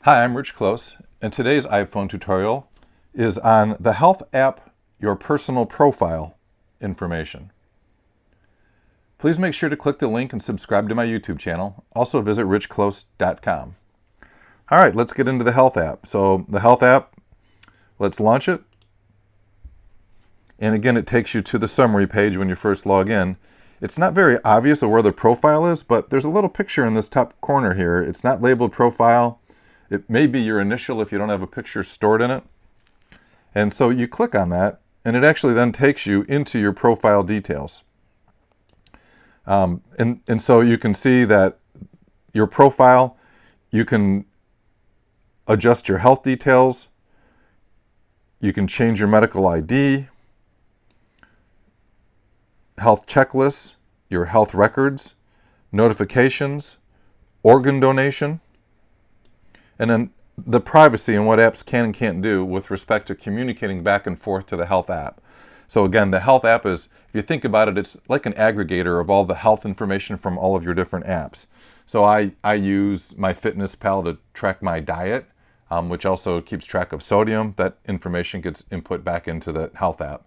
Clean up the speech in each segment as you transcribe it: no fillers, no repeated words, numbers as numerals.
Hi, I'm Rich Close, and today's iPhone tutorial is on the Health app, your personal profile information. Please make sure to click the link and subscribe to my YouTube channel. Also visit richclose.com. All right, let's get into the Health app. So the Health app, let's launch it. And again, it takes you to the summary page when you first log in. It's not very obvious of where the profile is, but there's a little picture in this top corner here. It's not labeled profile. It may be your initial if you don't have a picture stored in it. And so you click on that, and it actually then takes you into your profile details. And so you can see that your profile, you can adjust your health details, you can change your medical ID, health checklists, your health records, notifications, organ donation, and then the privacy and what apps can and can't do with respect to communicating back and forth to the Health app. So again, the Health app is, if you think about it, it's like an aggregator of all the health information from all of your different apps. So I use MyFitnessPal to track my diet, which also keeps track of sodium. That information gets input back into the Health app.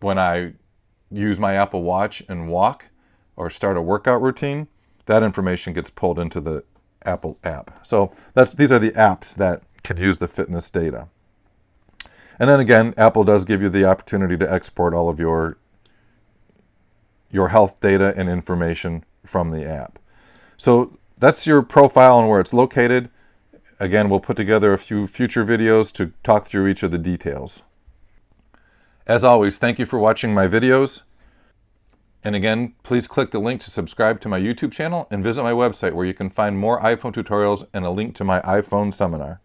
When I use my Apple Watch and walk or start a workout routine, that information gets pulled into the Apple app. So these are the apps that can use the fitness data. And then again, Apple does give you the opportunity to export all of your health data and information from the app. So that's your profile and where it's located. Again, we'll put together a few future videos to talk through each of the details. As always, thank you for watching my videos. And again, please click the link to subscribe to my YouTube channel and visit my website where you can find more iPhone tutorials and a link to my iPhone seminar.